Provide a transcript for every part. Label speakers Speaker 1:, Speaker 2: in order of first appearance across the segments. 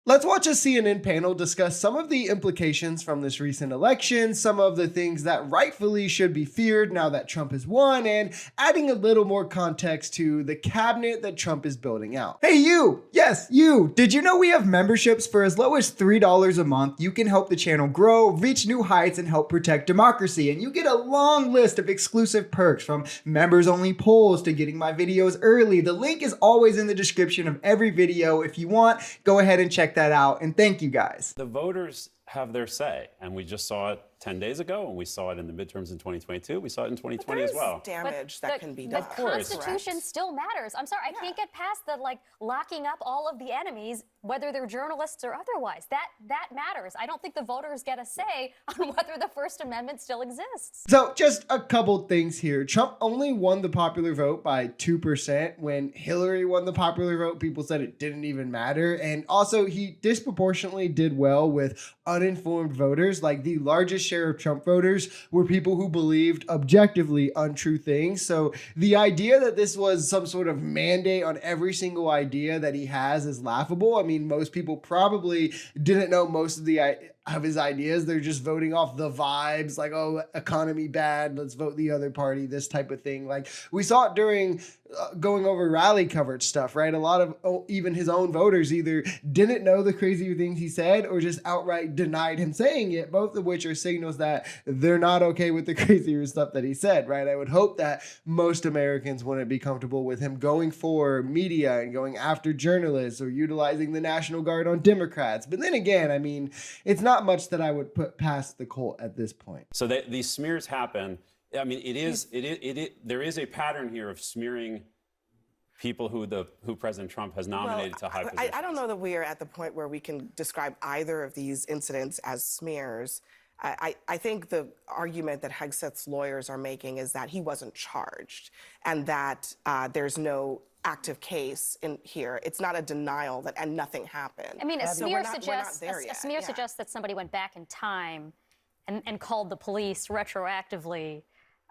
Speaker 1: Let's watch a CNN panel discuss some of the implications from this recent election, some of the things that rightfully should be feared now that Trump has won, and adding a little more context to the cabinet that Trump is building out. Hey you! Yes, you! Did you know we have memberships for as low as $3 a month? You can help the channel grow, reach new heights, and help protect democracy. And you get a long list of exclusive perks, from members-only polls to getting my videos early. The link is always in the description of every video. If you want, go ahead and check that out, and thank you guys.
Speaker 2: The voters have their say, and we just saw it 10 days ago, and we saw it in the midterms in 2022. We saw it in 2020 as well.
Speaker 3: Damage that can be done.
Speaker 4: The Constitution still matters. I'm sorry, I can't get past the locking up all of the enemies, whether they're journalists or otherwise. That matters. I don't think the voters get a say on whether the First Amendment still exists.
Speaker 1: So just a couple things here. Trump only won the popular vote by 2%. When Hillary won the popular vote, people said it didn't even matter. And also, he disproportionately did well with uninformed voters. Like, the largest share of Trump voters were people who believed objectively untrue things. So the idea that this was some sort of mandate on every single idea that he has is laughable. I mean, most people probably didn't know most of his ideas. They're just voting off the vibes, like, oh, economy bad, let's vote the other party, this type of thing. Like, we saw it during going over rally coverage stuff, right? A lot of even his own voters either didn't know the crazy things he said or just outright denied him saying it, both of which are signals that they're not okay with the crazier stuff that he said, right? I would hope that most Americans wouldn't be comfortable with him going for media and going after journalists or utilizing the National Guard on Democrats. But then again, I mean, it's not much that I would put past the cult at this point.
Speaker 2: So these smears happen. I mean, there is a pattern here of smearing people who President Trump has nominated to high positions.
Speaker 3: I don't know that we are at the point where we can describe either of these incidents as smears. I think the argument that Hegseth's lawyers are making is that he wasn't charged and that there's no active case in here. It's not a denial and nothing happened.
Speaker 4: I mean, a smear suggests that somebody went back in time and called the police retroactively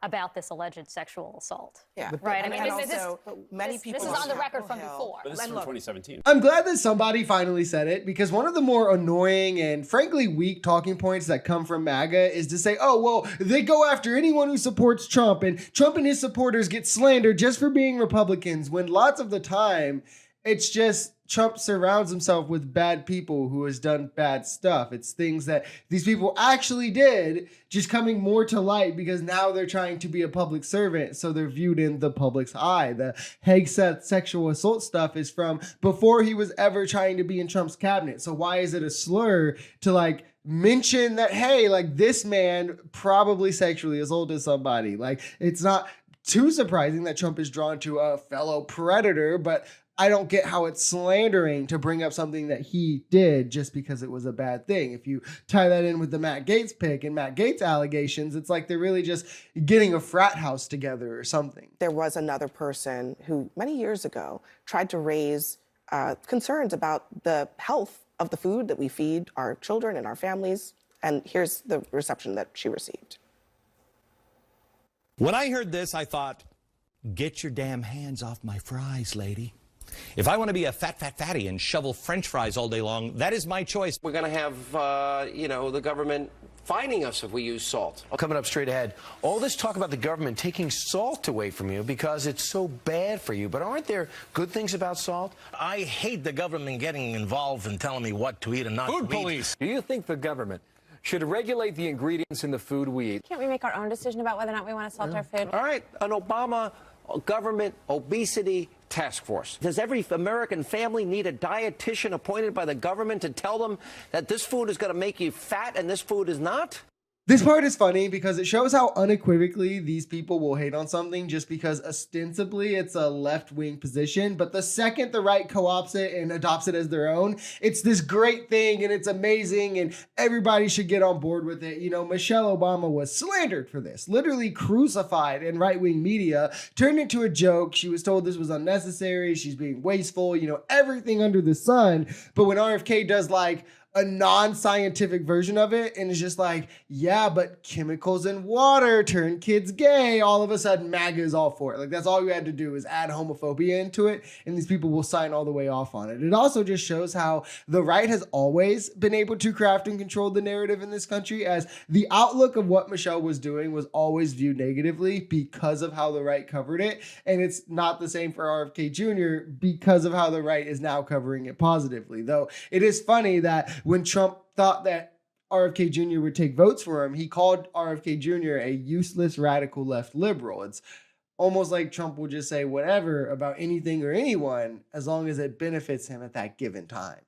Speaker 4: about this alleged sexual assault.
Speaker 3: Yeah.
Speaker 4: Right.
Speaker 3: And,
Speaker 4: I mean,
Speaker 3: many people.
Speaker 4: This is on the record from before.
Speaker 2: But this is from 2017.
Speaker 1: I'm glad that somebody finally said it, because one of the more annoying and frankly weak talking points that come from MAGA is to say, oh, well, they go after anyone who supports Trump, and Trump and his supporters get slandered just for being Republicans, when lots of the time it's just Trump surrounds himself with bad people who has done bad stuff. It's things that these people actually did just coming more to light because now they're trying to be a public servant, so they're viewed in the public's eye. The Hegseth sexual assault stuff is from before he was ever trying to be in Trump's cabinet. So why is it a slur to mention that, hey, this man probably sexually assaulted somebody? It's not too surprising that Trump is drawn to a fellow predator, but I don't get how it's slandering to bring up something that he did just because it was a bad thing. If you tie that in with the Matt Gaetz pick and Matt Gaetz allegations, it's like they're really just getting a frat house together or something.
Speaker 3: There was another person who many years ago tried to raise concerns about the health of the food that we feed our children and our families. And here's the reception that she received.
Speaker 5: When I heard this, I thought, get your damn hands off my fries, lady. If I want to be a fatty and shovel French fries all day long, that is my choice.
Speaker 6: We're going to have, the government fining us if we use salt.
Speaker 7: Coming up straight ahead, all this talk about the government taking salt away from you because it's so bad for you. But aren't there good things about salt?
Speaker 8: I hate the government getting involved and telling me what to eat and not to eat.
Speaker 7: Food police.
Speaker 9: Do you think the government should regulate the ingredients in the food we eat?
Speaker 10: Can't we make our own decision about whether or not we want to salt our food?
Speaker 6: All right, an Obama government obesity task force. Does every American family need a dietitian appointed by the government to tell them that this food is going to make you fat and this food is not?
Speaker 1: This part is funny because it shows how unequivocally these people will hate on something just because ostensibly it's a left-wing position, but the second the right co-opts it and adopts it as their own, it's this great thing and it's amazing and everybody should get on board with it. You know, Michelle Obama was slandered for this, literally crucified in right-wing media, turned into a joke. She was told this was unnecessary, she's being wasteful, everything under the sun. But when RFK does a non-scientific version of it, and it's just like, yeah, but chemicals in water turn kids gay. All of a sudden, MAGA is all for it. Like, that's all you had to do is add homophobia into it, and these people will sign all the way off on it. It also just shows how the right has always been able to craft and control the narrative in this country, as the outlook of what Michelle was doing was always viewed negatively because of how the right covered it, and it's not the same for RFK Jr. because of how the right is now covering it positively. Though it is funny that when Trump thought that RFK Jr. would take votes for him, he called RFK Jr. a useless radical left liberal. It's almost like Trump will just say whatever about anything or anyone as long as it benefits him at that given time.